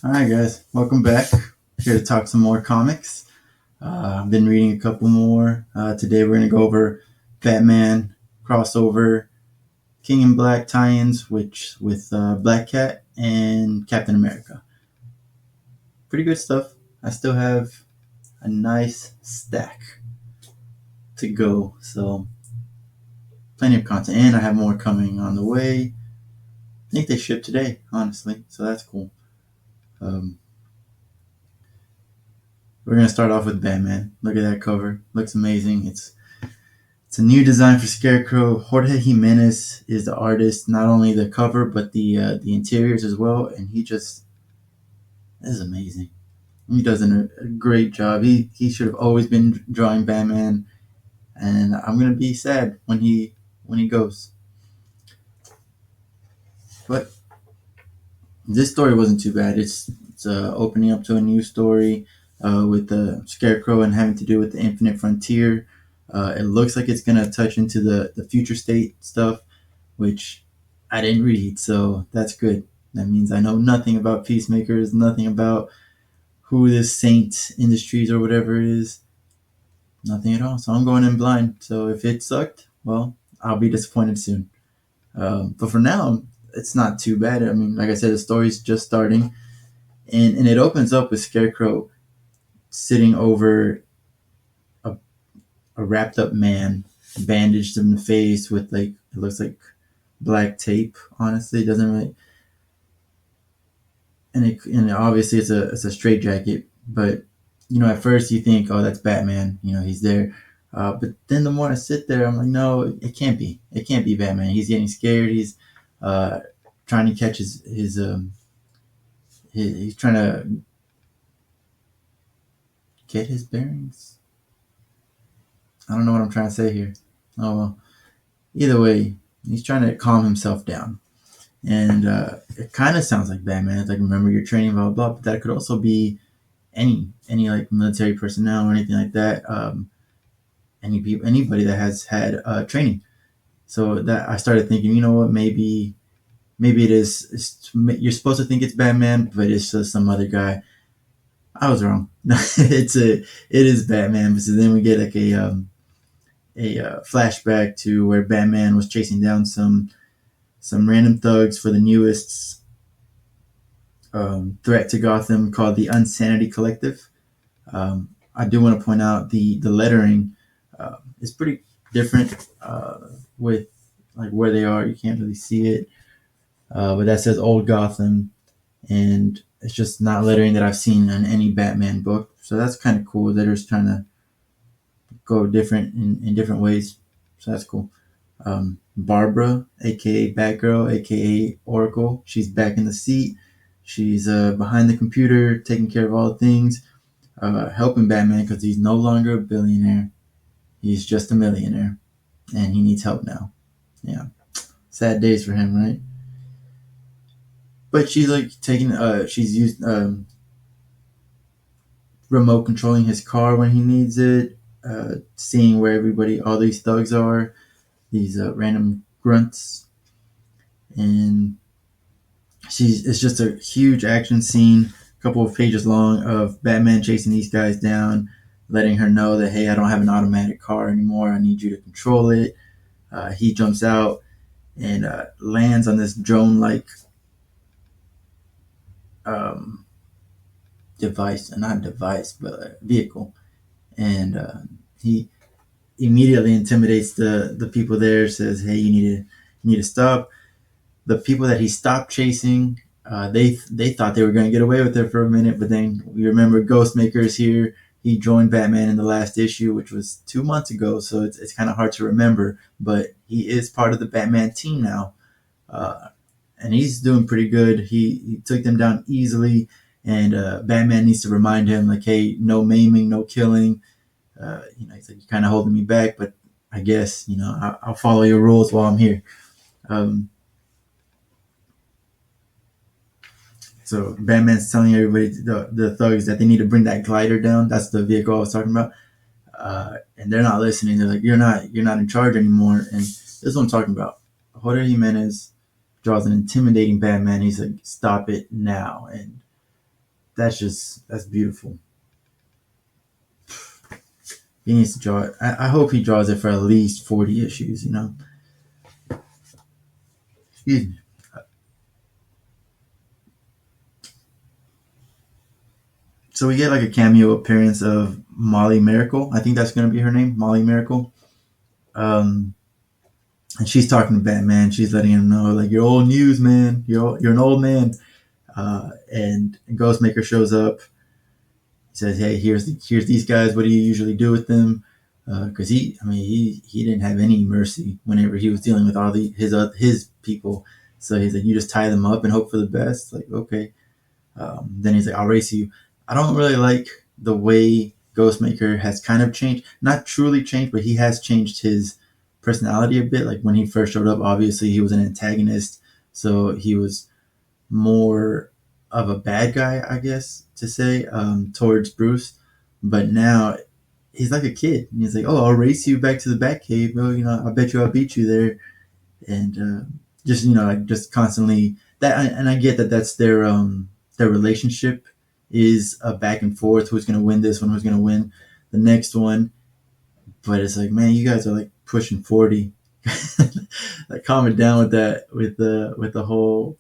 All right, guys, welcome back. Here to talk some more comics. I've been reading a couple more. Today we're going to go over Batman crossover, King in Black tie-ins, which with Black Cat and Captain America. Pretty good stuff. I still have a nice stack to go, so plenty of content, and I have more coming on the way. I think they ship today, honestly, so that's cool. Um, we're gonna start off with Batman. Look at that cover; looks amazing. It's a new design for Scarecrow. Jorge Jimenez is the artist, not only the cover but the interiors as well, and he just is amazing. He does a great job. He should have always been drawing Batman, and I'm gonna be sad when he goes. But this story wasn't too bad. It's opening up to a new story with the Scarecrow and having to do with the Infinite Frontier. It looks like it's gonna touch into the future state stuff, which I didn't read, so that's good. That means I know nothing about Peacemakers, nothing about who this Saint Industries or whatever is, nothing at all. So I'm going in blind. So if it sucked, well, I'll be disappointed soon. But for now, it's not too bad. I mean, like I said, the story's just starting, and it opens up with Scarecrow sitting over a, a wrapped up man, bandaged in the face with like it looks like black tape. Honestly, it doesn't really and obviously it's a straight jacket, but at first you think, oh, that's Batman, he's there, but then the more I sit there, I'm like, no, it can't be Batman. He's getting scared. He's uh, trying to catch he's trying to get his bearings. I don't know what I'm trying to say here. Oh well, either way, he's trying to calm himself down. And it kind of sounds like Batman. It's like, remember your training, blah blah blah. But that could also be any like military personnel or anything like that. Anybody that has had training. So that I started thinking, you know what, maybe it is. You're supposed to think it's Batman, but it's just some other guy. I was wrong. It is Batman. So then we get like a flashback to where Batman was chasing down some random thugs for the newest threat to Gotham called the Unsanity Collective. I do want to point out the lettering is pretty different with like where they are. You can't really see it, but that says Old Gotham, and it's just not lettering that I've seen in any Batman book. So that's kind of cool. They're just trying to go different in different ways. So that's cool. Barbara, aka Batgirl, aka Oracle, she's back in the seat. She's behind the computer, taking care of all the things, helping Batman because he's no longer a billionaire. He's just a millionaire, and he needs help now. Yeah, sad days for him, right? But she's like she's used remote controlling his car when he needs it, seeing where all these thugs are, these random grunts, and it's just a huge action scene, a couple of pages long of Batman chasing these guys down, letting her know that, hey, I don't have an automatic car anymore. I need you to control it. He jumps out and lands on this drone-like um, device, not device, but a vehicle, and he immediately intimidates the people there. Says, "Hey, you need to stop." The people that he stopped chasing, they thought they were going to get away with it for a minute, but then we remember Ghostmaker is here. He joined Batman in the last issue, which was 2 months ago, so it's kind of hard to remember. But he is part of the Batman team now, uh, and he's doing pretty good. He took them down easily, and Batman needs to remind him like, hey, no maiming, no killing. He's like, you're kind of holding me back, but I guess I'll follow your rules while I'm here. Um, so Batman's telling everybody, the thugs, that they need to bring that glider down. That's the vehicle I was talking about, and they're not listening. They're like, you're not in charge anymore. And this is what I'm talking about. Jorge Jimenez draws an intimidating Batman. He's like, stop it now. And that's beautiful. He needs to draw it. I hope he draws it for at least 40 issues. Excuse me. So we get like a cameo appearance of Molly Miracle. I think that's gonna be her name, Molly Miracle. Um, and she's talking to Batman. She's letting him know like you're old news, man. You're an old man. And Ghostmaker shows up. He says, "Hey, here's these guys. What do you usually do with them?" Because he didn't have any mercy whenever he was dealing with all his people. So he's like, "You just tie them up and hope for the best." Like, okay. Then he's like, "I'll race you." I don't really like the way Ghostmaker has kind of changed. Not truly changed, but he has changed his personality a bit. Like when he first showed up, obviously he was an antagonist, so he was more of a bad guy, I guess to say, towards Bruce. But now he's like a kid. And he's like, "Oh, I'll race you back to the Batcave. Oh, I bet you I'll beat you there." And just like just constantly that. And I get that that's their relationship is a back and forth. Who's gonna win this one? Who's gonna win the next one? But it's like, man, you guys are like pushing 40. Like, calm it down with that, with the whole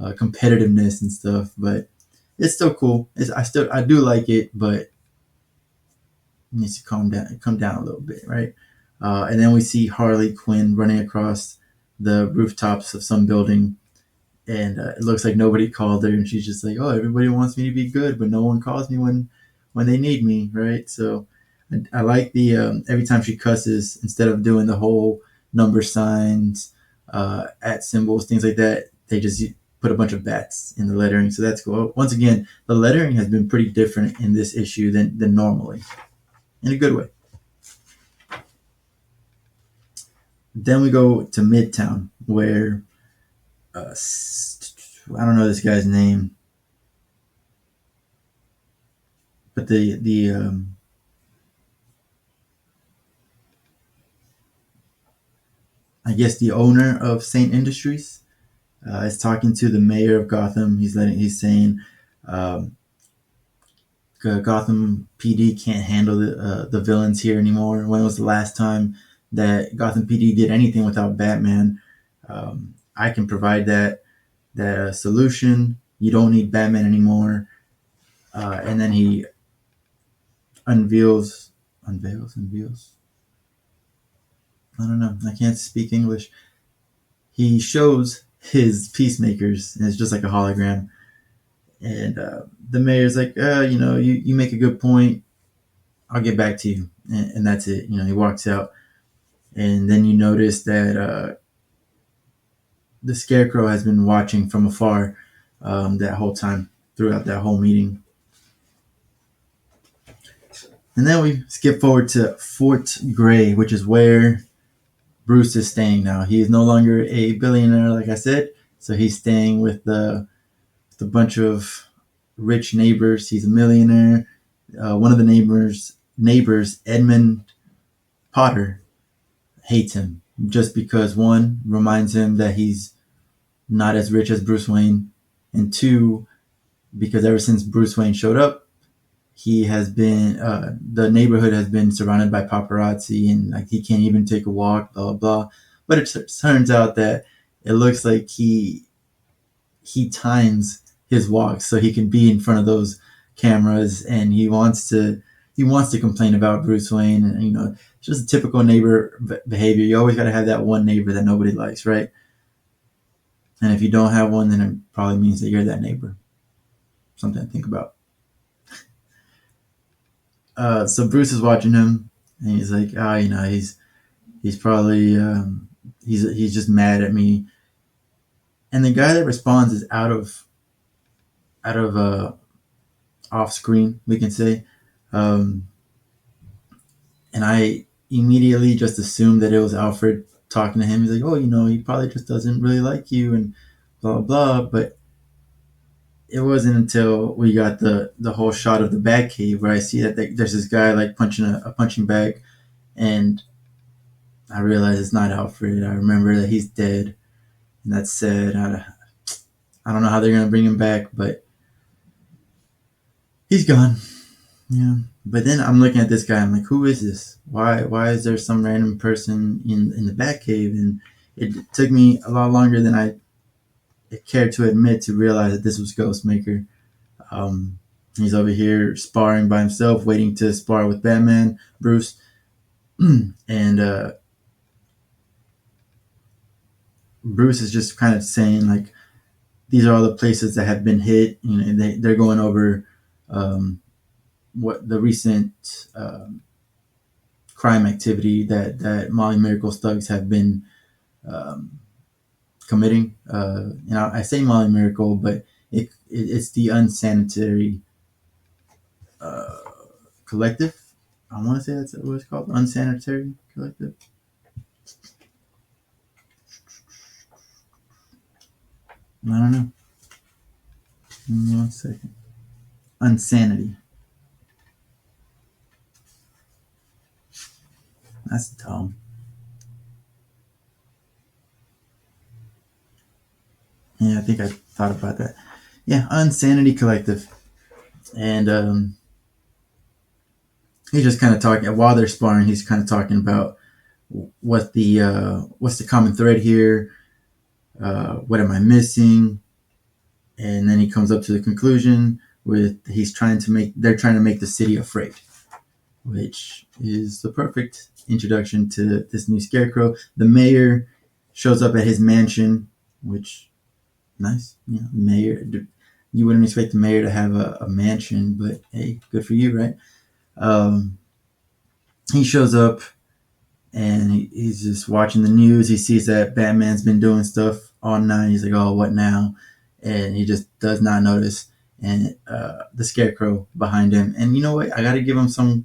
competitiveness and stuff. But it's still cool. I do like it, but it needs to come down a little bit, right? And then we see Harley Quinn running across the rooftops of some building, and it looks like nobody called her, and she's just like, "Oh, everybody wants me to be good, but no one calls me when they need me," right? So I like the every time she cusses, instead of doing the whole number signs, at symbols, things like that, they just put a bunch of bats in the lettering. So that's cool. Once again, the lettering has been pretty different in this issue than normally, in a good way. Then we go to Midtown, where I don't know this guy's name, but the I guess the owner of Saint Industries is talking to the mayor of Gotham. He's saying um, Gotham PD can't handle the villains here anymore. When was the last time that Gotham PD did anything without Batman? I can provide that solution. You don't need Batman anymore. And then he unveils. I don't know. I can't speak English. He shows his peacemakers, and it's just like a hologram. And the mayor's like, you make a good point. I'll get back to you. And that's it. He walks out. And then you notice that the Scarecrow has been watching from afar that whole time, throughout that whole meeting. And then we skip forward to Fort Gray, which is where Bruce is staying now. He is no longer a billionaire, like I said. So he's staying with a bunch of rich neighbors. He's a millionaire. One of the neighbors, Edmund Potter, hates him just because, one, reminds him that he's not as rich as Bruce Wayne, and two, because ever since Bruce Wayne showed up, he has been the neighborhood has been surrounded by paparazzi, and like he can't even take a walk, blah blah blah. But it turns out that it looks like he times his walks so he can be in front of those cameras, and he wants to complain about Bruce Wayne, and it's just a typical neighbor behavior. You always got to have that one neighbor that nobody likes, right? And if you don't have one, then it probably means that you're that neighbor. Something to think about. So Bruce is watching him, and he's like, he's probably he's just mad at me. And the guy that responds is out of off screen, we can say. Um, and I immediately just assumed that it was Alfred talking to him. He's like, "Oh, he probably just doesn't really like you," and blah blah blah. But it wasn't until we got the whole shot of the Batcave where I see that there's this guy like punching a punching bag, and I realize it's not Alfred. I remember that he's dead, and that's sad. I don't know how they're gonna bring him back, but he's gone. Yeah. But then I'm looking at this guy. I'm like, who is this? Why is there some random person in the Batcave? And it took me a lot longer than I cared to admit to realize that this was Ghostmaker. Um, he's over here sparring by himself, waiting to spar with Batman, Bruce, and Bruce is just kind of saying like, these are all the places that have been hit. You know, they're going over what the recent crime activity that Molly Miracle's thugs have been um, committing. I say Molly Miracle, but it's the Unsanitary uh, Collective. I want to say that's what it's called, Unsanitary Collective. I don't know. 1 second. Unsanity. That's dumb. Yeah, I think I thought about that. Yeah, Unsanity Collective. And he's just kind of talking while they're sparring. He's kind of talking about what's the common thread here. What am I missing? And then he comes up to the conclusion with they're trying to make the city afraid, which is the perfect introduction to this new Scarecrow. The mayor shows up at his mansion, which nice. Yeah, mayor. You wouldn't expect the mayor to have a mansion, but hey, good for you, right? Um, he shows up and he's just watching the news. He sees that Batman's been doing stuff all night. He's like, "Oh, what now?" And he just does not notice. And the Scarecrow behind him. And you know what? I got to give him some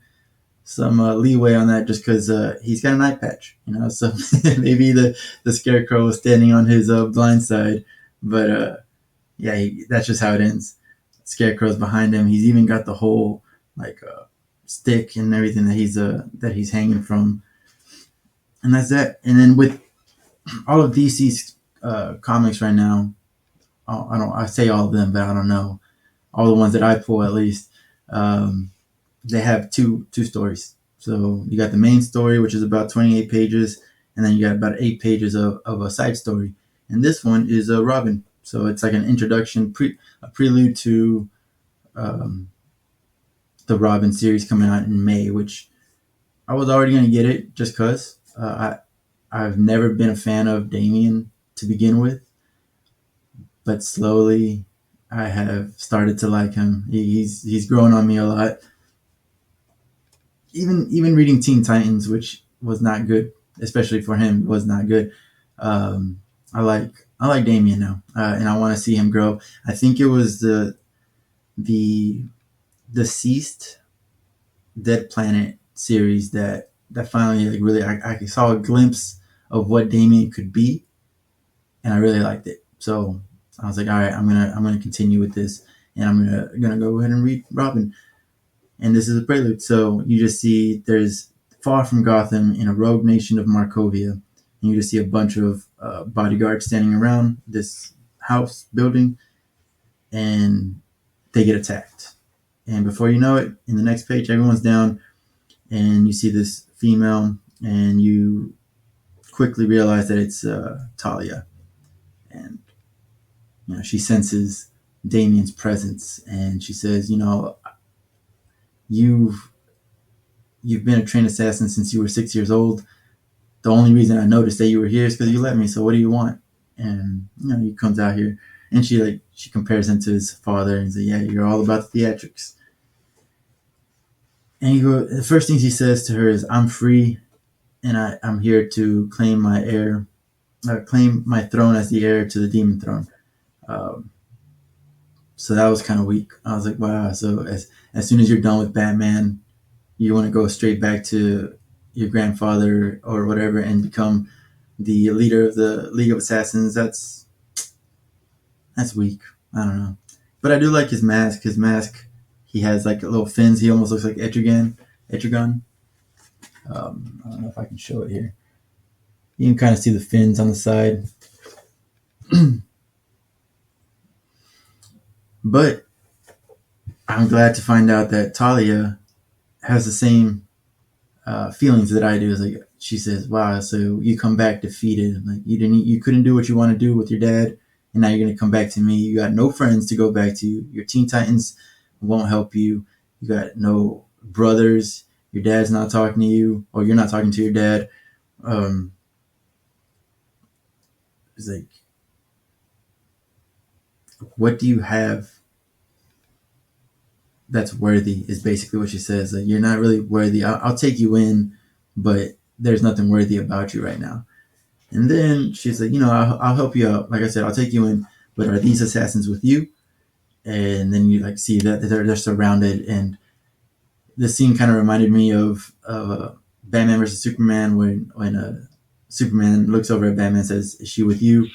leeway on that, just because he's got an eye patch. You know, so maybe the Scarecrow is standing on his blind side, but yeah, that's just how it ends. Scarecrow's behind him. He's even got the whole like stick and everything that he's hanging from, and that's that. And then with all of DC's comics right now, I say all of them, but I don't know all the ones that I pull at least. Um, they have two stories. So you got the main story, which is about 28 pages, and then you got about 8 pages of a side story. And this one is a Robin. So it's like an introduction, a prelude to um, the Robin series coming out in May, which I was already going to get it just because I've never been a fan of Damian to begin with, but slowly I have started to like him. He's grown on me a lot. Even reading Teen Titans, which was not good, especially for him, was not good. Um, I like Damian now, and I want to see him grow. I think it was the deceased Dead Planet series that finally like really I saw a glimpse of what Damian could be, and I really liked it. So I was like, all right, I'm gonna continue with this, and I'm gonna go ahead and read Robin. And this is a prelude. So you just see there's far from Gotham in a rogue nation of Markovia, and you just see a bunch of bodyguards standing around this house building, and they get attacked. And before you know it, in the next page, everyone's down, and you see this female, and you quickly realize that it's Talia, and she senses Damian's presence, and she says, you've you've been a trained assassin since you were 6 years old. The only reason I noticed that you were here is because you let me. So what do you want? And he comes out here, and she compares him to his father, and says, "Yeah, you're all about the theatrics." And the first things he says to her is, "I'm free, and I'm here to claim claim my throne as the heir to the demon throne." Um, so that was kind of weak. I was like, wow. So as soon as you're done with Batman, you want to go straight back to your grandfather or whatever and become the leader of the League of Assassins. That's weak. I don't know, but I do like his mask. His mask, he has like little fins. He almost looks like Etrigan. Etrigan. I don't know if I can show it here. You can kind of see the fins on the side. But I'm glad to find out that Talia has the same feelings that I do. It's like she says, "Wow, so you come back defeated. Like you couldn't do what you want to do with your dad, and now you're gonna come back to me. You got no friends to go back to. Your Teen Titans won't help you. You got no brothers. Your dad's not talking to you, or you're not talking to your dad. Um, it's like, what do you have that's worthy?" Is basically what she says. Like, you're not really worthy. I'll take you in, but there's nothing worthy about you right now. And then she's like, I'll help you out. Like I said, I'll take you in, but are these assassins with you? And then you like see that they're surrounded, and the scene kind of reminded me of Batman versus Superman when Superman looks over at Batman and says, "Is she with you?"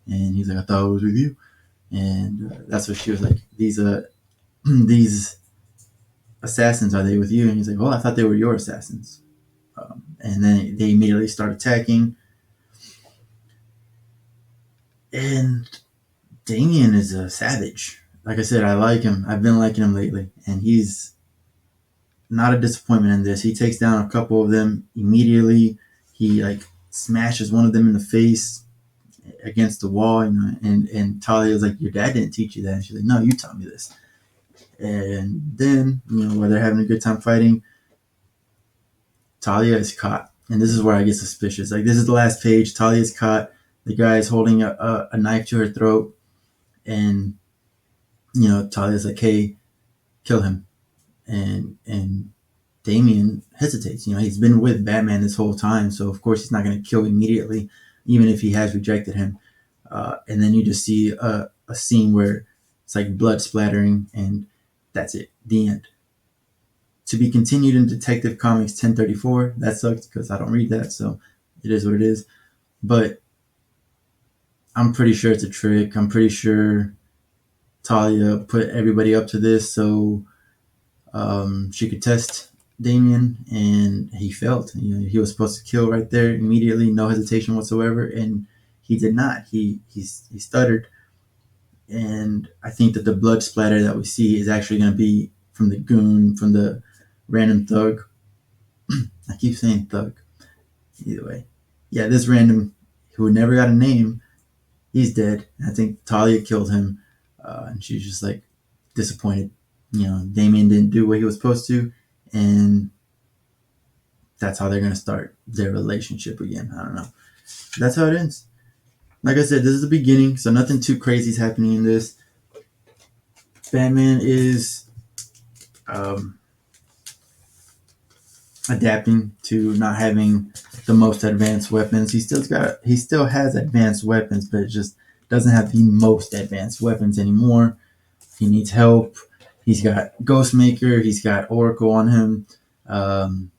And he's like, "I thought it was with you." And that's what she was like. These assassins, are they with you? And he's like, "Oh, I thought they were your assassins." And then they immediately start attacking, and Damien is a savage. Like I said, I like him. I've been liking him lately, and he's not a disappointment in this. He takes down a couple of them immediately. He like smashes one of them in the face against the wall, and Talia's like, "Your dad didn't teach you that." And she's like, "No, you taught me this." And then, while they're having a good time fighting, Talia is caught, and this is where I get suspicious. Like, this is the last page. Talia is caught. The guy is holding a knife to her throat, and Talia's like, "Hey, kill him." And Damien hesitates. He's been with Batman this whole time, so of course he's not going to kill immediately, even if he has rejected him. And then you just see a scene where it's like blood splattering, and that's it. The end. To be continued in Detective Comics 1034. That sucks because I don't read that, so it is what it is. But I'm pretty sure it's a trick. I'm pretty sure Talia put everybody up to this so she could test Damien, and he failed. He was supposed to kill right there immediately, no hesitation whatsoever, and he did not. He stuttered, and I think that the blood splatter that we see is actually going to be from the goon, from the random thug. I keep saying thug. Either way, yeah, this random who never got a name, he's dead. I think Talia killed him, and she's just like disappointed. Damien didn't do what he was supposed to, and that's how they're going to start their relationship again. I don't know. That's how it ends. Like I said, this is the beginning, so nothing too crazy is happening in this. Batman is um, adapting to not having the most advanced weapons. He still has advanced weapons, but it just doesn't have the most advanced weapons anymore. He needs help. He's got Ghostmaker. He's got Oracle on him. And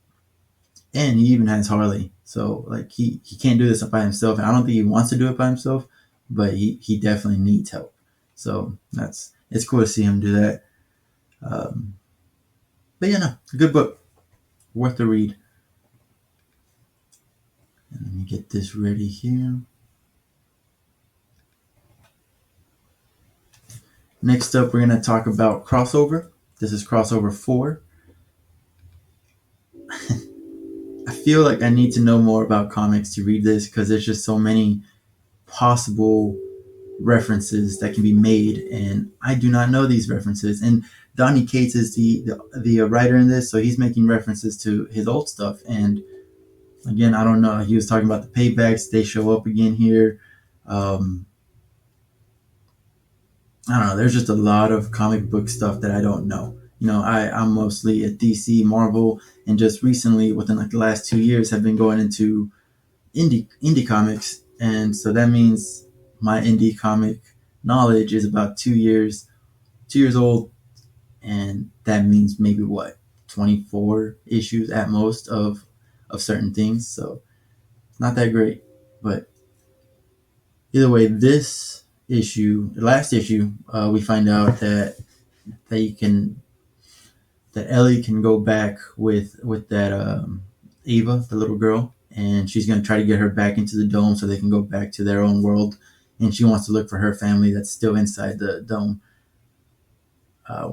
he even has Harley. So like he can't do this by himself. And I don't think he wants to do it by himself, but he definitely needs help. So it's cool to see him do that. Um, but yeah, no, a good book, worth the read. And let me get this ready here. Next up, we're gonna talk about Crossover. This is Crossover 4. I feel like I need to know more about comics to read this because there's just so many possible references that can be made, and I do not know these references. And Donny Cates is the writer in this, so he's making references to his old stuff. And again, I don't know. He was talking about the paybacks; they show up again here. Um, I don't know. There's just a lot of comic book stuff that I don't know. I'm mostly at DC, Marvel, and just recently, within like the last 2 years, have been going into indie comics, and so that means my indie comic knowledge is about 2 years old, and that means maybe what 24 issues at most of certain things. So not that great, but either way, this issue, the last issue, we find out that they can that Ellie can go back with that Ava, the little girl, and she's gonna try to get her back into the dome so they can go back to their own world. And she wants to look for her family that's still inside the dome.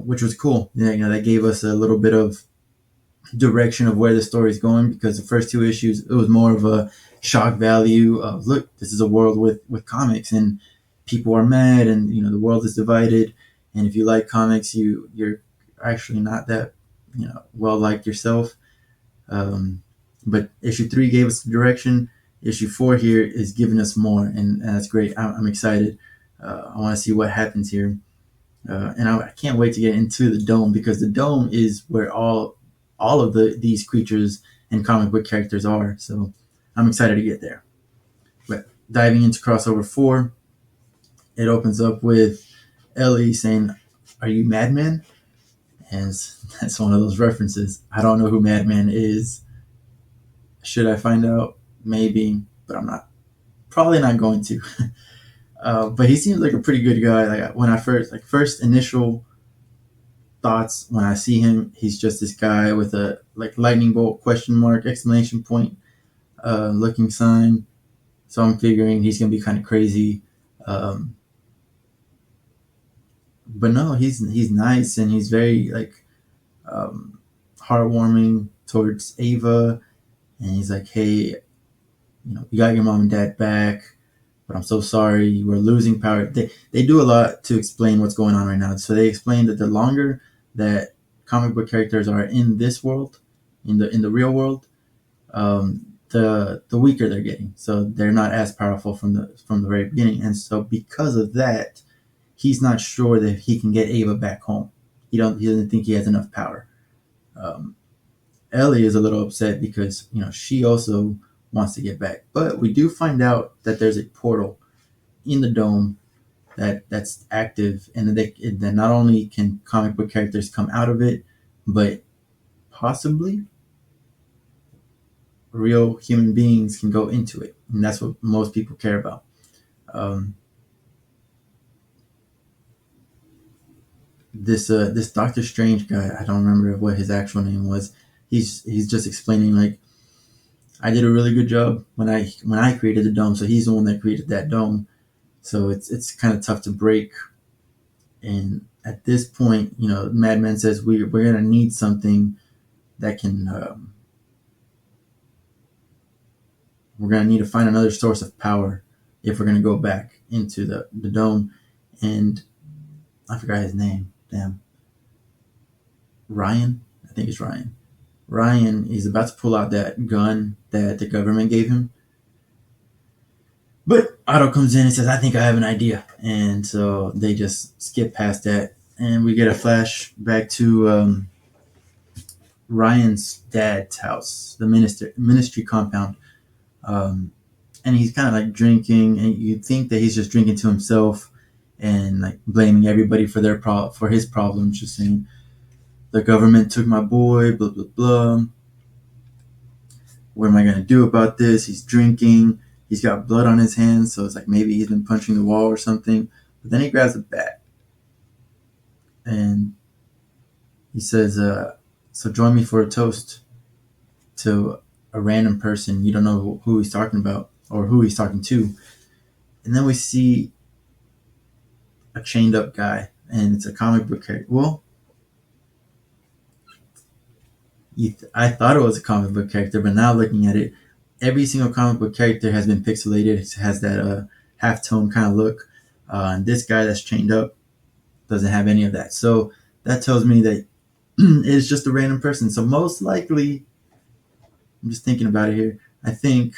which was cool. Yeah, that gave us a little bit of direction of where the story is going, because the first two issues it was more of a shock value of, look, this is a world with comics, and people are mad, and the world is divided, and if you like comics, you're actually not that well liked yourself. um, but issue 3 gave us the direction. Issue 4 here is giving us more, and that's great. I'm excited. I want to see what happens here. And I can't wait to get into the dome, because the dome is where all of these creatures and comic book characters are. So I'm excited to get there. But diving into crossover 4, it opens up with Ellie saying, "Are you Madman?" And that's one of those references. I don't know who Madman is. Should I find out? Maybe, but I'm not. Probably not going to. But he seems like a pretty good guy. Like when I first initial thoughts when I see him, he's just this guy with a like lightning bolt question mark exclamation point looking sign. So I'm figuring he's gonna be kind of crazy, um, but no, he's nice, and he's very like um, heartwarming towards Ava, and he's like, hey, you got your mom and dad back, but I'm so sorry, we're losing power. They do a lot to explain what's going on right now. So they explain that the longer that comic book characters are in this world, in the real world, the weaker they're getting. So they're not as powerful from the very beginning. And so because of that, he's not sure that he can get Ava back home. He doesn't think he has enough power. Um, Ellie is a little upset because she also wants to get back. But we do find out that there's a portal in the dome that's active, and that not only can comic book characters come out of it, but possibly real human beings can go into it, and that's what most people care about. Um, this Doctor Strange guy, I don't remember what his actual name was. He's just explaining like, I did a really good job when I created the dome, so he's the one that created that dome. So it's kind of tough to break. And at this point, Madman says we're gonna need something that can. We're gonna need to find another source of power if we're gonna go back into the dome. And I forgot his name. Damn. Ryan. I think it's Ryan. Ryan is about to pull out that gun that the government gave him. But Otto comes in and says, I think I have an idea. And so they just skip past that. And we get a flash back to Ryan's dad's house, the ministry compound. Um, and he's kind of like drinking, and you think that he's just drinking to himself and like blaming everybody for for his problems, just saying the government took my boy, blah blah blah. What am I gonna do about this? He's drinking. He's got blood on his hands, so it's like maybe he's been punching the wall or something. But then he grabs a bat and he says, "So join me for a toast to a random person. You don't know who he's talking about or who he's talking to." And then we see a chained up guy, and it's a comic book character. Well, I thought it was a comic book character, but now looking at it, every single comic book character has been pixelated. It has that half tone kind of look. And this guy that's chained up doesn't have any of that. So that tells me that it's just a random person. So most likely, I'm just thinking about it here. I think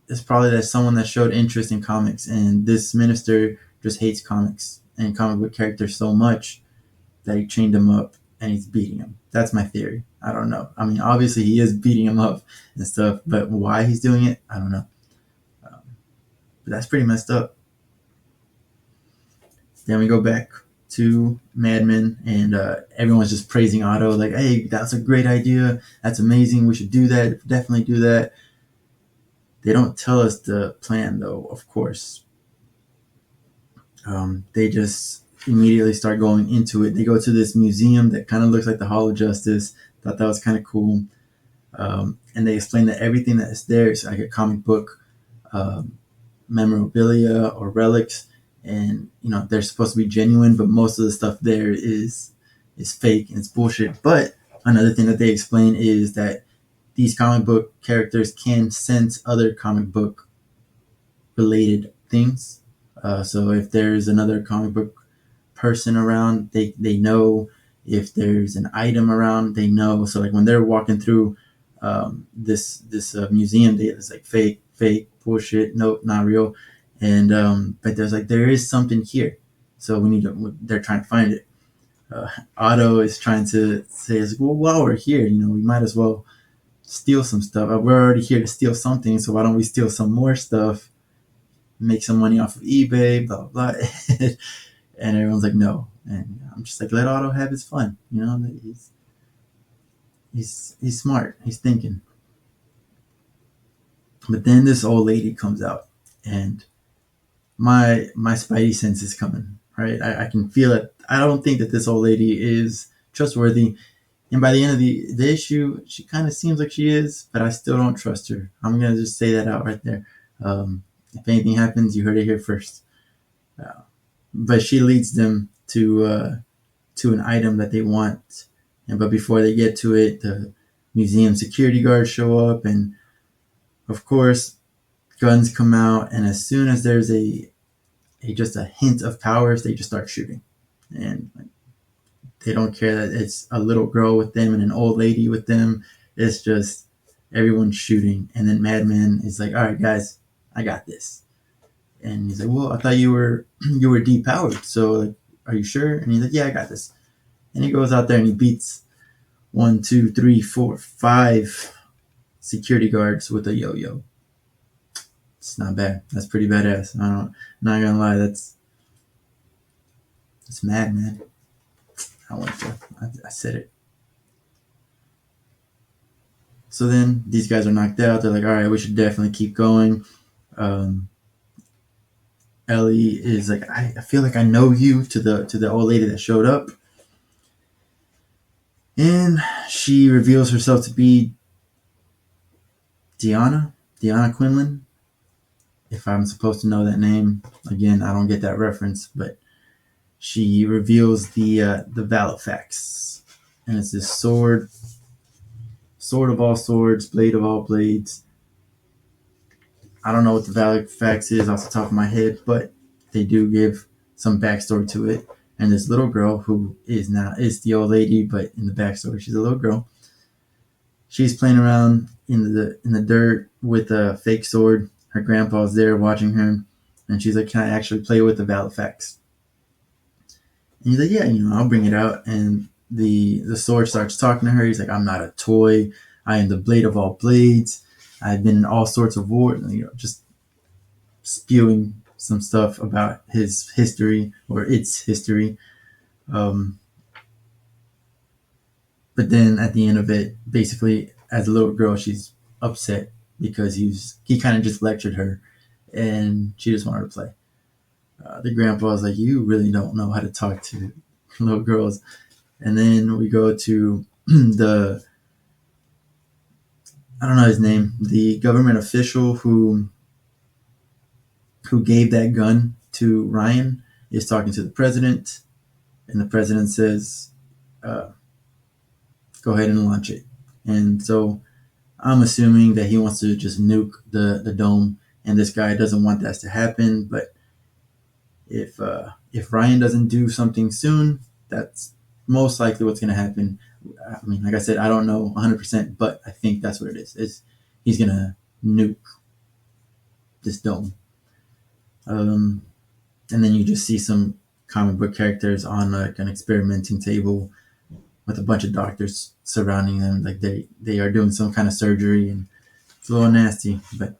it's probably that someone that showed interest in comics, and this minister just hates comics and comic book characters so much that he chained him up and he's beating him. That's my theory. I don't know. I mean, obviously he is beating him up and stuff, but why he's doing it, I don't know. Um, but that's pretty messed up. Then we go back to Madman, and everyone's just praising Otto, like, "Hey, that's a great idea. That's amazing. We should do that. Definitely do that." They don't tell us the plan, though. Of course, they just immediately start going into it. They go to this museum that kind of looks like the Hall of Justice. Thought that was kind of cool. And they explain that everything that is there is like a comic book um, memorabilia or relics, and they're supposed to be genuine, but most of the stuff there is fake and it's bullshit. But another thing that they explain is that these comic book characters can sense other comic book related things. So if there's another comic book person around, they know. If there's an item around, they know. So like when they're walking through this museum, it's like fake bullshit, nope, not real. And but there is something here, so we need to. They're trying to find it. Otto is trying to say, well, while we're here, we might as well steal some stuff. We're already here to steal something, so why don't we steal some more stuff, make some money off of eBay, blah blah blah. And everyone's like, no. And I'm just like, let Otto have his fun. He's smart. He's thinking. But then this old lady comes out, and my spidey sense is coming. Right, I can feel it. I don't think that this old lady is trustworthy. And by the end of the issue, she kind of seems like she is, but I still don't trust her. I'm gonna just say that out right there. If anything happens, you heard it here first. But she leads them to an item that they want, but before they get to it, the museum security guards show up, and of course, guns come out. And as soon as there's a just a hint of powers, they just start shooting, and they don't care that it's a little girl with them and an old lady with them. It's just everyone's shooting, and then Madman is like, "All right, guys, I got this." And he's like, "Well, I thought you were depowered, so like, are you sure?" And he's like, "Yeah, I got this." And he goes out there and he beats 1, 2, 3, 4, 5 security guards with a yo-yo. It's not bad. That's pretty badass. Not gonna lie, that's mad, man. I said it. So then these guys are knocked out. They're like, all right, we should definitely keep going. Ellie is like, I feel like I know you, to the old lady that showed up. And she reveals herself to be Deanna Quinlan. If I'm supposed to know that name, again, I don't get that reference, but she reveals the Valifax, and it's this sword of all swords, blade of all blades. I don't know what the Valifax is off the top of my head, but they do give some backstory to it. And this little girl, who is the old lady, but in the backstory she's a little girl. She's playing around in the dirt with a fake sword. Her grandpa's there watching her, and she's like, "Can I actually play with the Valifax?" And he's like, "Yeah, I'll bring it out." And the sword starts talking to her. He's like, "I'm not a toy. I am the blade of all blades. I've been in all sorts of wars." Just spewing some stuff about his history, or its history. But then at the end of it, basically, as a little girl, she's upset because he kind of just lectured her, and she just wanted to play. The grandpa was like, "You really don't know how to talk to little girls." And then we go to I don't know his name, the government official who gave that gun to Ryan is talking to the president, and the president says, "Go ahead and launch it." And so I'm assuming that he wants to just nuke the dome, and this guy doesn't want that to happen. But if Ryan doesn't do something soon, that's most likely what's going to happen. I mean, like I said, I don't know 100%, but I think that's what it is. He's going to nuke this dome. And then you just see some comic book characters on like an experimenting table with a bunch of doctors surrounding them, like they are doing some kind of surgery, and it's a little nasty. But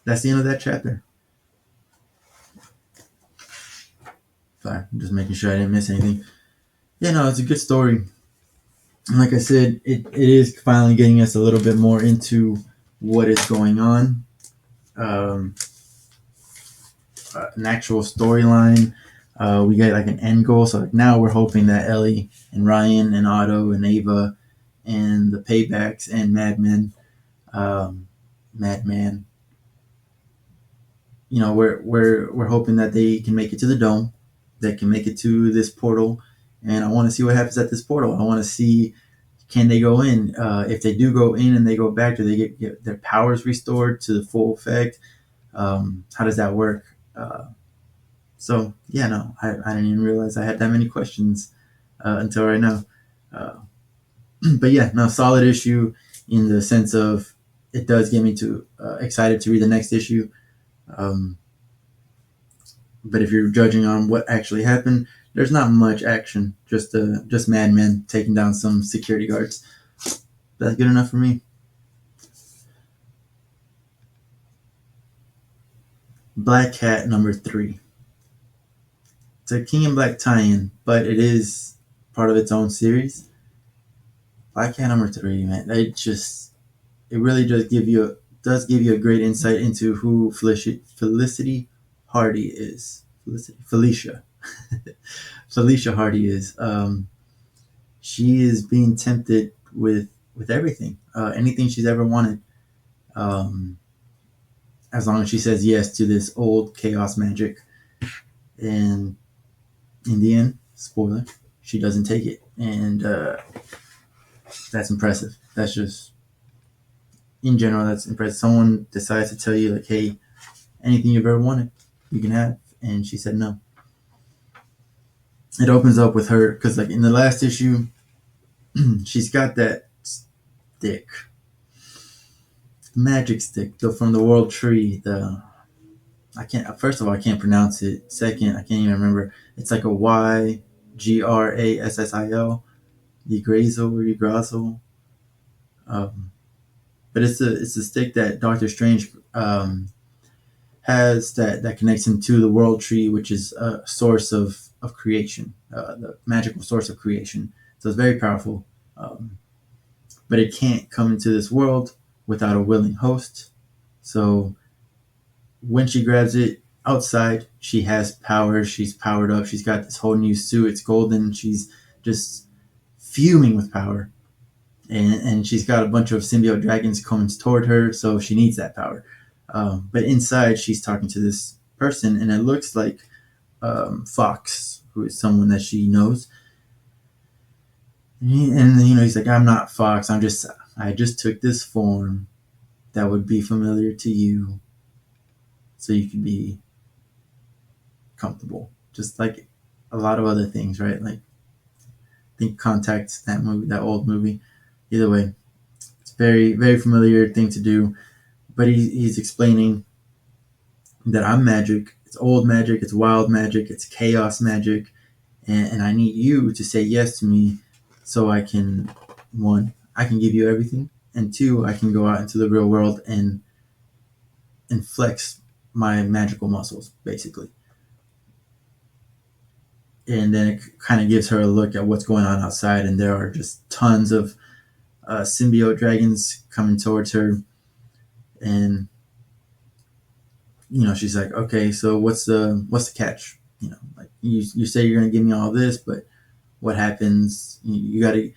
that's the end of that chapter. Sorry, I'm just making sure I didn't miss anything. Yeah, no, it's a good story. And like I said, it is finally getting us a little bit more into what is going on. An actual storyline. We get like an end goal. So like now we're hoping that Ellie and Ryan and Otto and Ava and the Paybacks and Madman we're hoping that they can make it to the dome, that can make it to this portal, and I want to see what happens at this portal. I want to see, can they go in? If they do go in and they go back, do they get their powers restored to the full effect? How does that work? So yeah, no, I didn't even realize I had that many questions until right now. Uh, but yeah, no, solid issue in the sense of it does get me to excited to read the next issue. Um, but if you're judging on what actually happened, there's not much action. Just madmen taking down some security guards. That's good enough for me. Black Cat number 3. It's a King in Black tie-in, but it is part of its own series. Black Cat number 3, man, it really does give you a great insight into who Felicity Hardy is. Felicia Felicia Hardy is. She is being tempted with everything, anything she's ever wanted. Um, as long as she says yes to this old chaos magic, and in the end, spoiler, she doesn't take it, and that's impressive. That's just in general, that's impressive. Someone decides to tell you like, hey, anything you've ever wanted, you can have, and she said no. It opens up with her because like in the last issue, she's got that stick, the magic stick, from the world tree. The I can't. First of all, I can't pronounce it. Second, I can't even remember. It's like a Ygrasil, Yggdrasil or Yggdrasil. Um, but it's a stick that Doctor Strange has that connects him to the world tree, which is a source of creation, the magical source of creation. So it's very powerful. But it can't come into this world without a willing host. So when she grabs it outside, she has power. She's powered up. She's got this whole new suit. It's golden. She's just fuming with power. And she's got a bunch of symbiote dragons coming toward her, so she needs that power. But inside, she's talking to this person, and it looks like Fox, who is someone that she knows. And he's like, "I'm not Fox. I just took this form that would be familiar to you, so you could be comfortable." Just like a lot of other things, right? Like, I think Contact, that movie, that old movie. Either way, it's very, very familiar thing to do. But he's explaining that I'm magic. It's old magic. It's wild magic. It's chaos magic, and I need you to say yes to me, so I can, one, I can give you everything, and two, I can go out into the real world and flex my magical muscles, basically. And then it kind of gives her a look at what's going on outside, and there are just tons of symbiote dragons coming towards her, and she's like, okay, so what's the catch? Like you say you're gonna give me all this, but what happens? You gotta.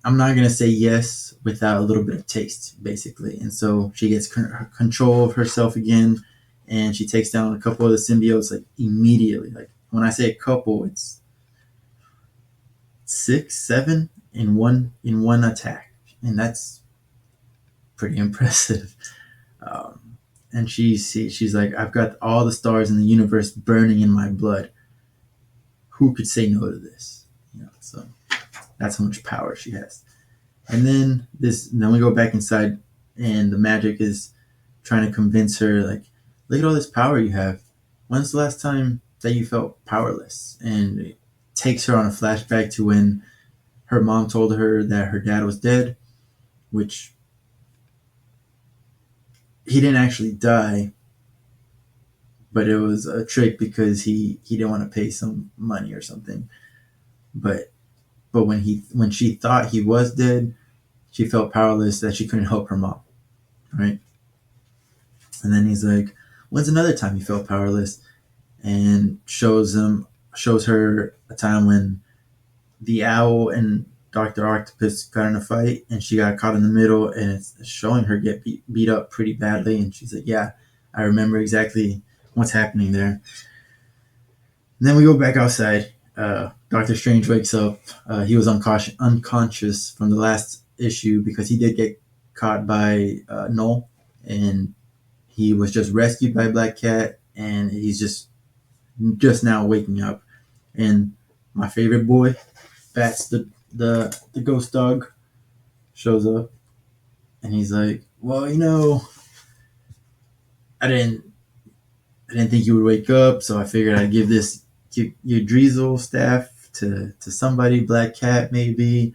I'm not gonna say yes without a little bit of taste, basically. And so she gets control of herself again, and she takes down a couple of the symbiotes like immediately. Like when I say a couple, it's 6, 7 in one attack, and that's pretty impressive. And she's like, I've got all the stars in the universe burning in my blood. Who could say no to this? So that's how much power she has. And then we go back inside, and the magic is trying to convince her, like, look at all this power you have. When's the last time that you felt powerless? And it takes her on a flashback to when her mom told her that her dad was dead, which he didn't actually die, but it was a trick because he didn't want to pay some money or something. But when she thought he was dead, she felt powerless that she couldn't help her mom, right? And then he's like, "When's another time you felt powerless?" And shows her a time when the owl and Doctor Octopus got in a fight, and she got caught in the middle, and it's showing her get beat up pretty badly. And she's like, "Yeah, I remember exactly what's happening there. And then we go back outside. Doctor Strange wakes up. He was unconscious from the last issue because he did get caught by Null, and he was just rescued by Black Cat, and he's just now waking up. And my favorite boy, Bats, the ghost dog, shows up, and he's like, "Well, I didn't I didn't think you would wake up, so I figured I'd give this your Drizzle staff to somebody, Black Cat maybe.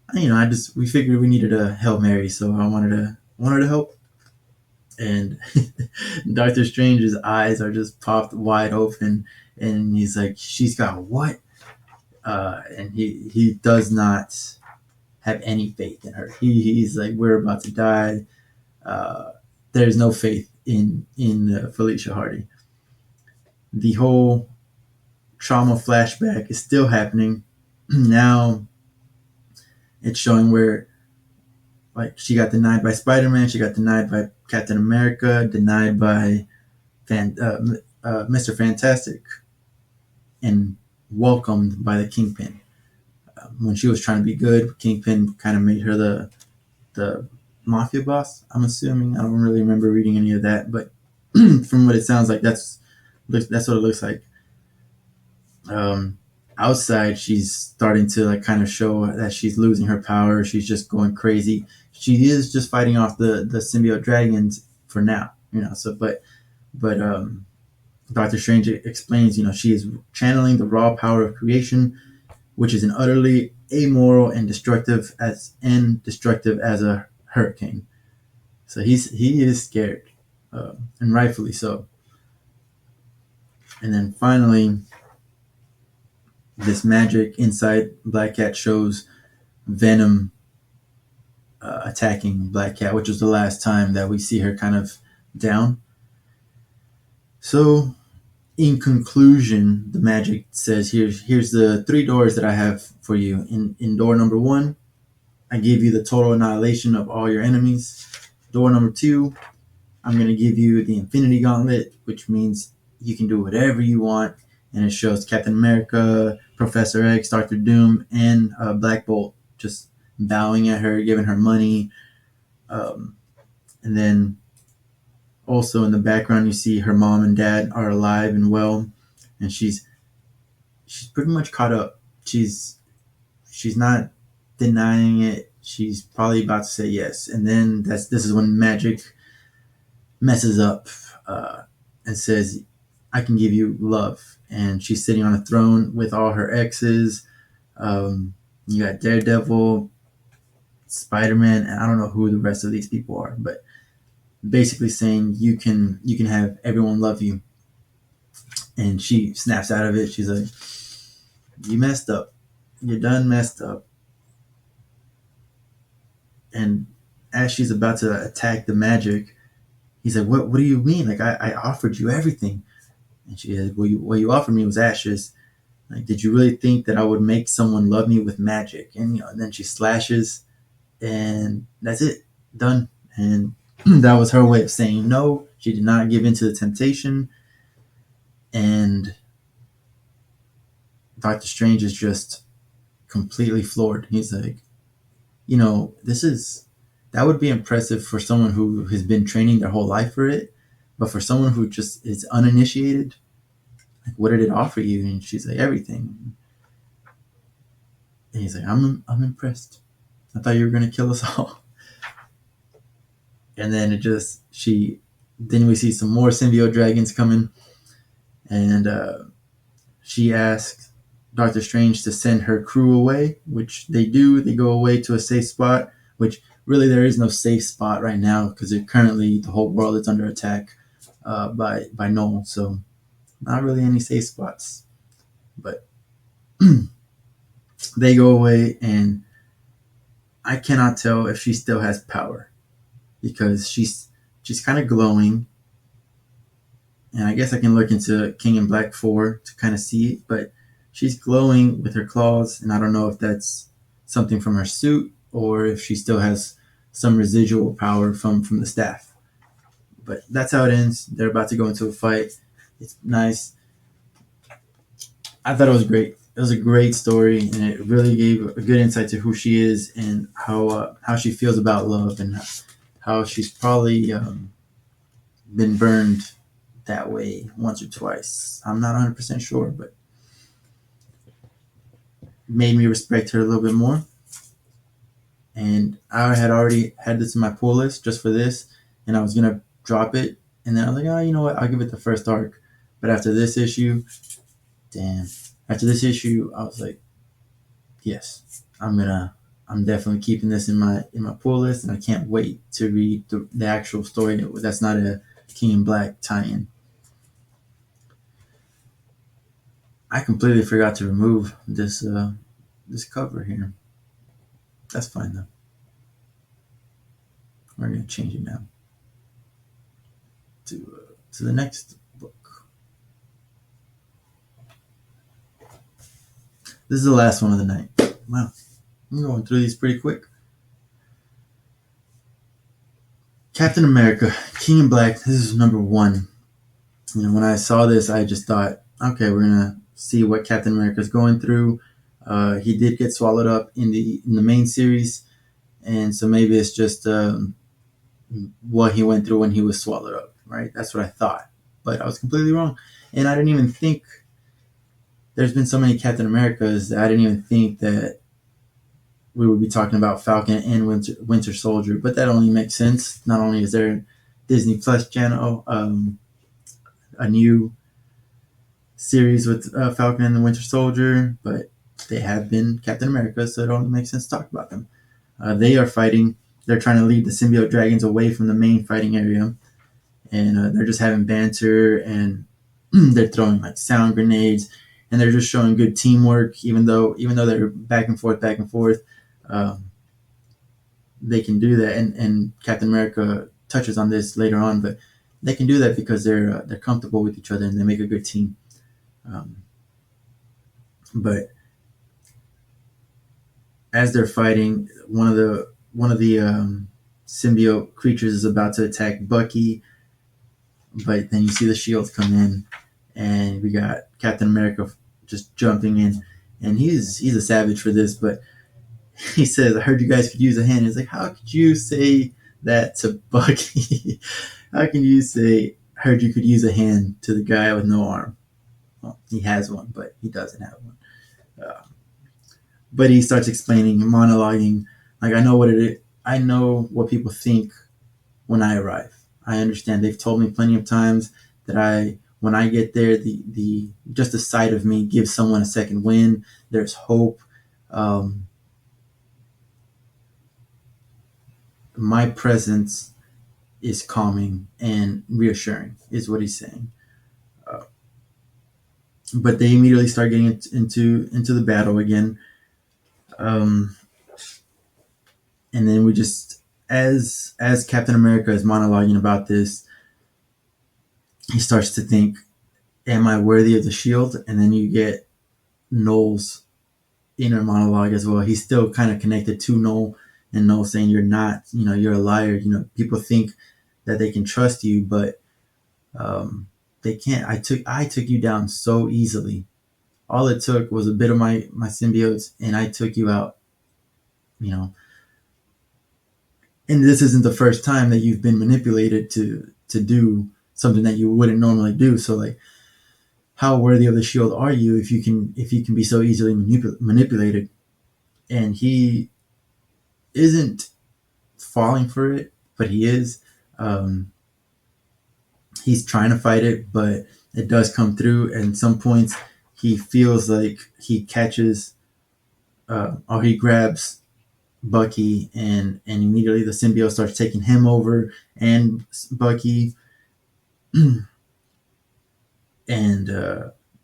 I just we figured we needed a Hail Mary, so I wanted to help." And Doctor Strange's eyes are just popped wide open, and he's like, "She's got what?" And he does not have any faith in her. He's like, "We're about to die. Uh, there's no faith in Felicia Hardy." The whole trauma flashback is still happening. Now it's showing where like she got denied by Spider-Man, she got denied by Captain America, denied by Mr. Fantastic, and welcomed by the Kingpin. When she was trying to be good, Kingpin kind of made her the mafia boss. I'm assuming. I don't really remember reading any of that, but from what it sounds like, that's what it looks like. Um, Outside, she's starting to like kind of show that she's losing her power. She's just going crazy. She is just fighting off the symbiote dragons for now, So, but Doctor Strange explains, she is channeling the raw power of creation, which is an utterly amoral and destructive as a hurricane. So he is scared, and rightfully so. And then finally, this magic inside Black Cat shows Venom attacking Black Cat, which was the last time that we see her kind of down. So, in conclusion, the magic says here's the three doors that I have for you. In door number one, I give you the total annihilation of all your enemies. Door number two, I'm going to give you the Infinity Gauntlet, which means you can do whatever you want. And it shows Captain America, Professor X, Doctor Doom, and Black Bolt just bowing at her, giving her money. And then also in the background, you see her mom and dad are alive and well, and she's pretty much caught up. She's not denying it. She's probably about to say yes, and then this is when magic messes up and says, "I can give you love." And she's sitting on a throne with all her exes. You got Daredevil, Spider-Man, and I don't know who the rest of these people are, but basically saying you can have everyone love you. And she snaps out of it. She's like, "You messed up. You're done messed up." And as she's about to attack the magic, he's like, "What do you mean? Like I offered you everything." And she said, "Well, what you offered me was ashes. Like, did you really think that I would make someone love me with magic?" And then she slashes, and that's it, done. And that was her way of saying no. She did not give in to the temptation, and Doctor Strange is just completely floored. He's like, this is that would be impressive for someone who has been training their whole life for it, but for someone who just is uninitiated, like, what did it offer you? And she's like, everything. And he's like, I'm impressed. I thought you were gonna kill us all. And then then we see some more symbiote dragons coming, and she asks Doctor Strange to send her crew away, which they do. They go away to a safe spot, which really there is no safe spot right now because currently the whole world is under attack by Null. So not really any safe spots. But they go away, and I cannot tell if she still has power because she's kind of glowing. And I guess I can look into King in Black 4 to kind of see it, but she's glowing with her claws, and I don't know if that's something from her suit or if she still has some residual power from the staff. But that's how it ends. They're about to go into a fight. It's nice. I thought it was great. It was a great story, and it really gave a good insight to who she is and how she feels about love, and how she's probably been burned that way once or twice. I'm not 100% sure, but made me respect her a little bit more. And I had already had this in my pull list just for this, and I was gonna drop it, and then I was like, oh, you know what? I'll give it the first arc. But after this issue, damn. After this issue, I was like, yes, I'm definitely keeping this in my pull list, and I can't wait to read the actual story. That's not a King in Black tie-in. I completely forgot to remove this cover here. That's fine though. We're gonna change it now to the next book. This is the last one of the night. Wow, I'm going through these pretty quick. Captain America, King in Black. This is number one. When I saw this, I just thought, okay, we're gonna see what Captain America is going through. He did get swallowed up in the main series, and so maybe it's just what he went through when he was swallowed up, right? That's what I thought, but I was completely wrong, and I didn't even think. There's been so many Captain Americas that I didn't even think that we would be talking about Falcon and Winter Soldier, but that only makes sense. Not only is there Disney Plus channel, a new series with Falcon and the Winter Soldier, but they have been Captain America, so it only makes sense to talk about them. They are fighting. They're trying to lead the symbiote dragons away from the main fighting area, and they're just having banter, and they're throwing like sound grenades, and they're just showing good teamwork. Even though they're back and forth, um, they can do that. And Captain America touches on this later on, but they can do that because they're comfortable with each other and they make a good team. Um, but as they're fighting, one of the symbiote creatures is about to attack Bucky, but then you see the shields come in, and we got Captain America just jumping in, and he's a savage for this. But he says, "I heard you guys could use a hand." He's like, "How could you say that to Bucky? How can you say I heard you could use a hand to the guy with no arm?" Well, he has one, but he doesn't have one. Uh, but he starts explaining and monologuing, like, I know what it is. I know what people think when I arrive. I understand. They've told me plenty of times that when I get there, the just the sight of me gives someone a second wind. There's hope. Um, my presence is calming and reassuring, is what he's saying. Uh, but they immediately start getting into the battle again. Um, and then we just, as Captain America is monologuing about this, he starts to think, "Am I worthy of the shield?" And then you get Noel's inner monologue as well. He's still kind of connected to Noel, and Noel saying, "You're not. You're a liar. People think that they can trust you, but they can't. I took you down so easily. All it took was a bit of my symbiotes, and I took you out. You know, and this isn't the first time that you've been manipulated to do something that you wouldn't normally do. So like, how worthy of the shield are you if you can be so easily manipulated?" And he isn't falling for it, but he is. Um, he's trying to fight it, but it does come through. And some points, he feels like he catches or he grabs Bucky, and immediately the symbiote starts taking him over and Bucky. And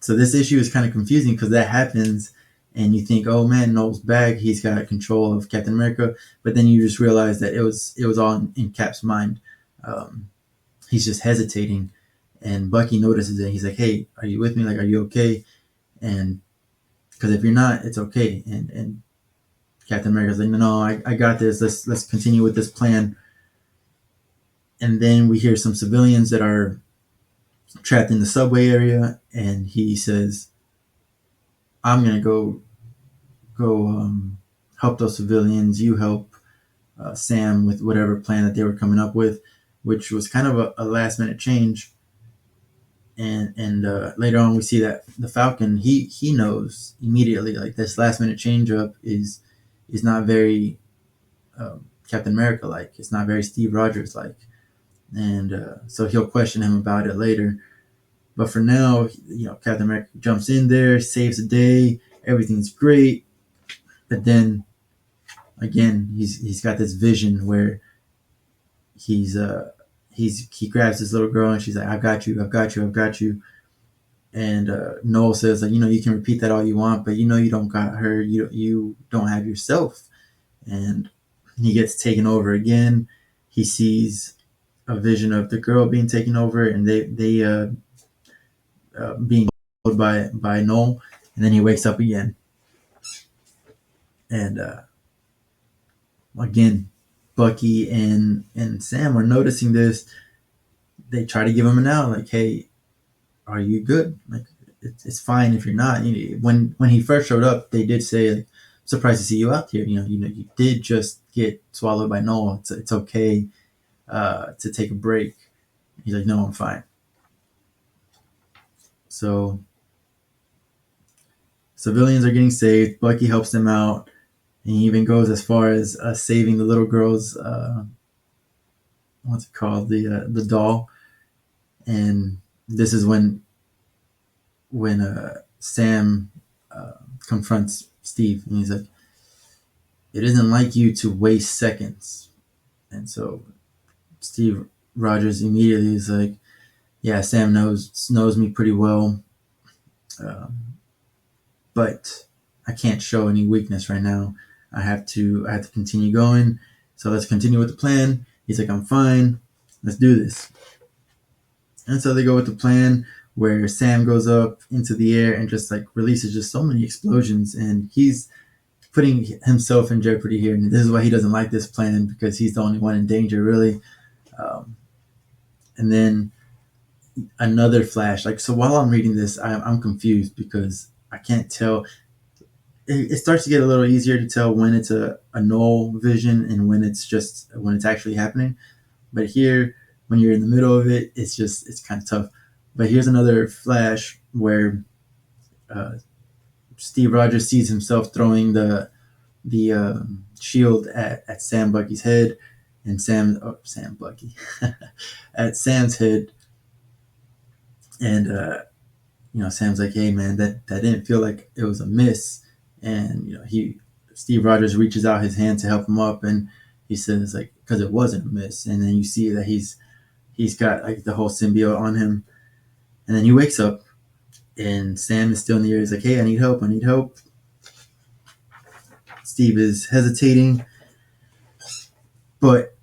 so this issue is kind of confusing because that happens, and you think, "Oh man, Noel's back. He's got control of Captain America." But then you just realize that it was all in Cap's mind. Um, he's just hesitating, and Bucky notices it. He's like, "Hey, are you with me? Like, are you okay?" And because if you're not, it's okay. And Captain America's like, "No, no, I got this. Let's continue with this plan." And then we hear some civilians that are trapped in the subway area, and he says, "I'm gonna go help those civilians. You help Sam with whatever plan that they were coming up with," which was kind of a last minute change. And later on, we see that the Falcon he knows immediately, like, this last minute change up is not very Captain America like. It's not very Steve Rogers like, and so he'll question him about it later. But for now, Captain America jumps in there, saves the day, everything's great. But then again, he's got this vision where he's he grabs this little girl and she's like, "I've got you, I've got you, I've got you." And Noel says, like, you can repeat that all you want, but you don't got her. You don't have yourself. And he gets taken over again. He sees a vision of the girl being taken over, and they being killed by Noel. And then he wakes up again, and again, Bucky and Sam are noticing this. They try to give him an out, like, "Hey, are you good? Like, it's fine if you're not." When he first showed up, they did say, like, "Surprised to see you out here. You did just get swallowed by Noel. It's okay to take a break." He's like, "No, I'm fine." So civilians are getting saved. Bucky helps them out, and he even goes as far as saving the little girl's what's it called, the doll. And this is when Sam confronts Steve, and he's like, "It isn't like you to waste seconds." And so Steve Rogers immediately is like, "Yeah, Sam knows me pretty well, um, but I can't show any weakness right now. I have to continue going. So let's continue with the plan." He's like, "I'm fine. Let's do this." And so they go with the plan where Sam goes up into the air and just like releases just so many explosions, and he's putting himself in jeopardy here. And this is why he doesn't like this plan, because he's the only one in danger, really. Um, and then another flash. Like, so while I'm reading this, I'm confused because I can't tell. It starts to get a little easier to tell when it's a null vision and when it's actually happening. But here, when you're in the middle of it, it's kind of tough. But here's another flash where uh, Steve Rogers sees himself throwing the shield at Sam Bucky's head, and Sam Bucky at Sam's head, and Sam's like, "Hey man, that didn't feel like it was a miss." And he Steve Rogers reaches out his hand to help him up, and he says, like, "Because it wasn't a miss." And then you see that he's got like the whole symbiote on him, and then he wakes up, and Sam is still in the air. He's like, "Hey, I need help, I need help." Steve is hesitating, but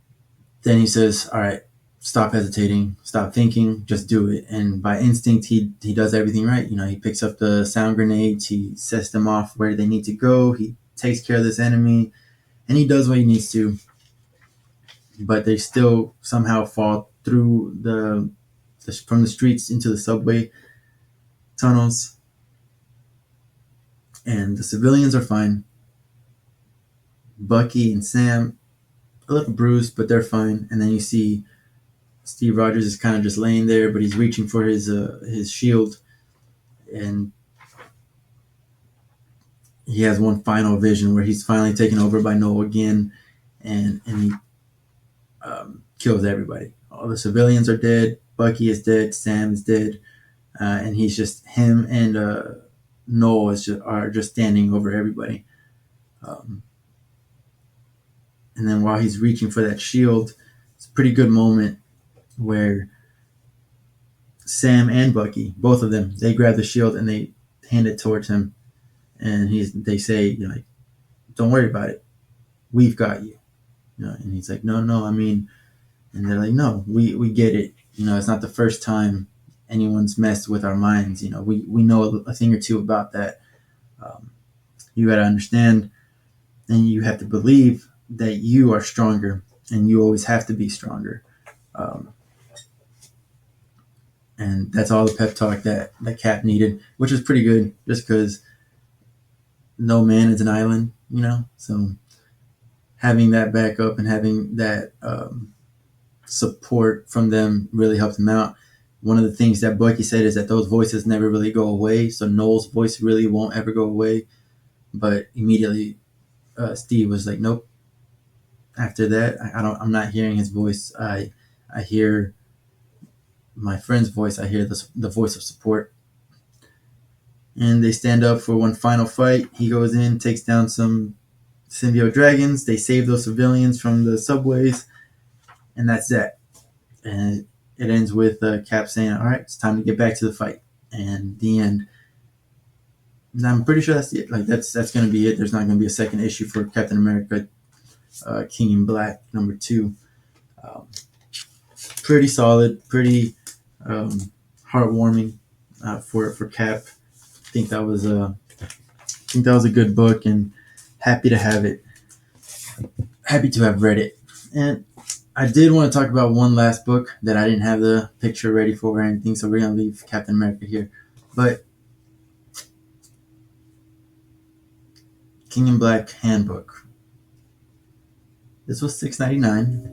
then he says, "All right, stop hesitating, stop thinking, just do it." And by instinct, he does everything right. He picks up the sound grenades, he sets them off where they need to go, he takes care of this enemy, and he does what he needs to. But they still somehow fall through from the streets into the subway tunnels, and the civilians are fine. Bucky and Sam, a little bruised, but they're fine. And then you see Steve Rogers is kind of just laying there, but he's reaching for his shield, and he has one final vision where he's finally taken over by Noel again, and he kills everybody. All the civilians are dead. Bucky is dead. Sam is dead, and he's just him and Noel are just standing over everybody. Um, and then while he's reaching for that shield, it's a pretty good moment where Sam and Bucky, both of them, they grab the shield and they hand it towards him, and they say, like, "Don't worry about it, we've got you." And he's like, "No, no, I mean," and they're like, "No, we get it. It's not the first time anyone's messed with our minds. We know a thing or two about that. Um, you got to understand, and you have to believe that you are stronger, and you always have to be stronger. Um, and that's all the pep talk that Cap needed, which was pretty good, just because no man is an island, you know. So having that backup and having that support from them really helped him out. One of the things that Bucky said is that those voices never really go away. So Noel's voice really won't ever go away. But immediately, Steve was like, "Nope." After that, I don't. I'm not hearing his voice. I hear my friend's voice. I hear the voice of support. And they stand up for one final fight. He goes in, takes down some symbiote dragons. They save those civilians from the subways, and that's that. And it ends with Cap saying, "All right, it's time to get back to the fight." And the end. And I'm pretty sure that's it. Like that's going to be it. There's not going to be a second issue for Captain America, King in Black #2. Um, Pretty solid, pretty heartwarming for Cap. I think that was a good book, and happy to have it. Happy to have read it. And I did want to talk about one last book that I didn't have the picture ready for or anything, so we're gonna leave Captain America here. But King in Black Handbook. This was $6.99.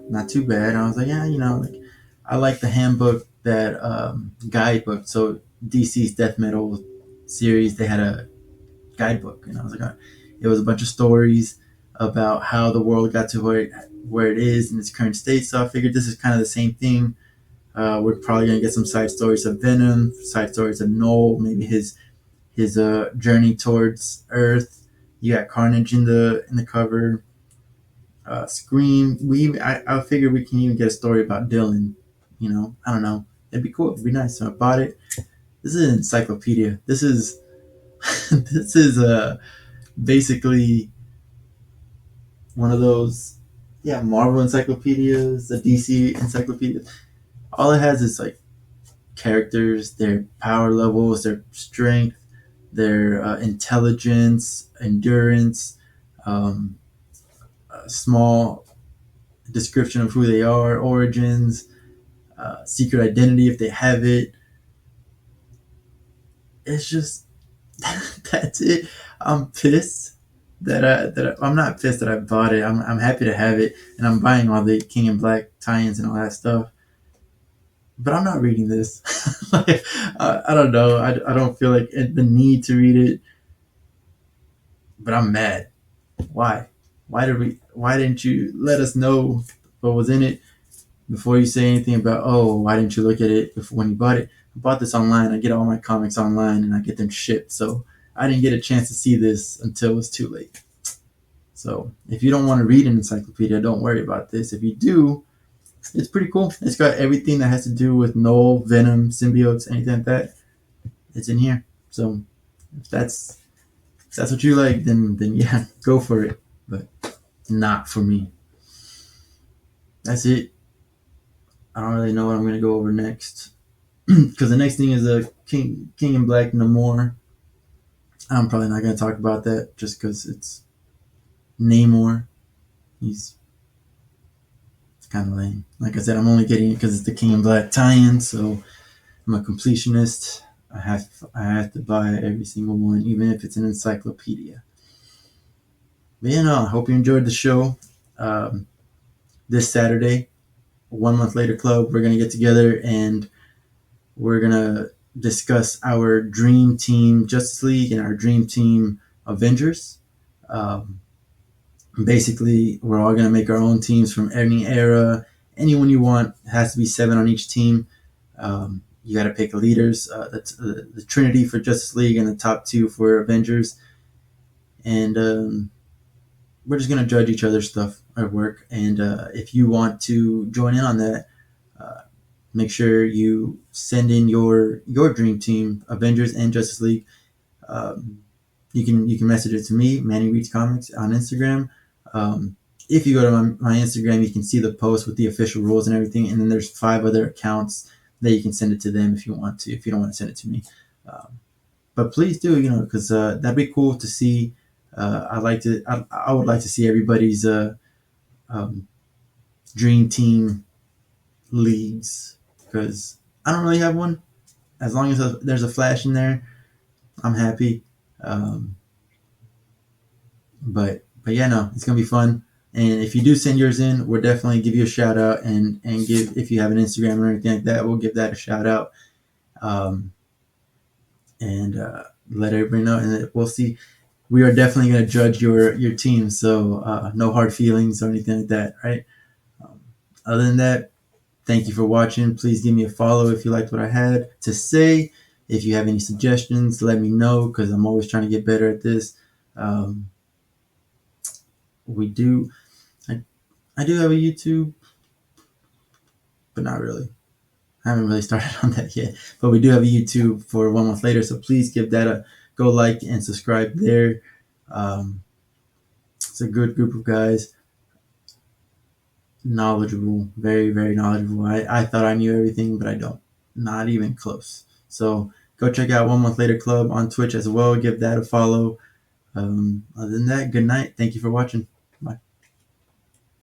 Not too bad. I was like, yeah, like I like the handbook, that guidebook. So DC's Death Metal series, they had a guidebook, and I was like, it was a bunch of stories about how the world got to where it is in its current state. So I figured this is kind of the same thing. We're probably gonna get some side stories of Venom, side stories of Noel, maybe his journey towards Earth. You got Carnage in the cover. Scream. I figured we can even get a story about Dylan. I don't know. It'd be cool. It'd be nice. So I bought it. This is an encyclopedia. This is this is basically one of those, yeah, Marvel encyclopedias, the DC encyclopedia. All it has is like characters, their power levels, their strength, their intelligence, endurance, um, a small description of who they are, origins, secret identity if they have it. It's just that's it. I'm pissed I'm not pissed that I bought it. I'm happy to have it, and I'm buying all the King and Black tie-ins and all that stuff. But I'm not reading this. Like, I don't know. I don't feel like the need to read it. But I'm mad. Why? Why didn't you let us know what was in it before you say anything about, oh, why didn't you look at it before when you bought it? I bought this online. I get all my comics online and I get them shipped. So I didn't get a chance to see this until it was too late. So if you don't want to read an encyclopedia, don't worry about this. If you do, it's pretty cool. It's got everything that has to do with Noel, Venom, symbiotes, anything like that. It's in here. So if that's what you like, then yeah, go for it. But not for me. That's it. I don't really know what I'm gonna go over next. Because the next thing is a King in Black No More. I'm probably not gonna talk about that just because it's Namor. He's kind of lame. Like I said, I'm only getting it because it's the King in Black tie-in. So I'm a completionist. I have to buy every single one, even if it's an encyclopedia. But I hope you enjoyed the show. This Saturday, 1 month later club, we're gonna get together and we're gonna discuss our dream team Justice League and our dream team Avengers. Um, Basically, we're all gonna make our own teams from any era. Anyone you want. It has to be 7 on each team. You got to pick leaders. That's the Trinity for Justice League and the top 2 for Avengers. And we're just gonna judge each other's stuff at work. And if you want to join in on that, make sure you send in your dream team, Avengers and Justice League. You can message it to me, Manny Reads Comics, on Instagram. If you go to my Instagram, you can see the post with the official rules and everything. And then there's 5 other accounts that you can send it to them if you want to. If you don't want to send it to me, but please do, because that'd be cool to see. I would like to see everybody's um, dream team leagues because I don't really have one. As long as there's a flash in there, I'm happy. Um, but yeah, no, it's gonna be fun. And if you do send yours in, we'll definitely give you a shout out and give if you have an Instagram or anything like that, we'll give that a shout out. Um, and let everybody know, and we'll see. We are definitely going to judge your team, so no hard feelings or anything like that, right? Um, Other than that, thank you for watching. Please give me a follow if you liked what I had to say. If you have any suggestions, let me know because I'm always trying to get better at this. Um, we do, I, I do have a YouTube, but not really. I haven't really started on that yet, but we do have a YouTube for 1 month later. So please give that a go, like and subscribe there. Um, it's a good group of guys, knowledgeable, very very knowledgeable. I thought I knew everything, but I don't, not even close. So go check out 1 Month Later Club on Twitch as well. Give that a follow. Other than that, good night. Thank you for watching. Bye.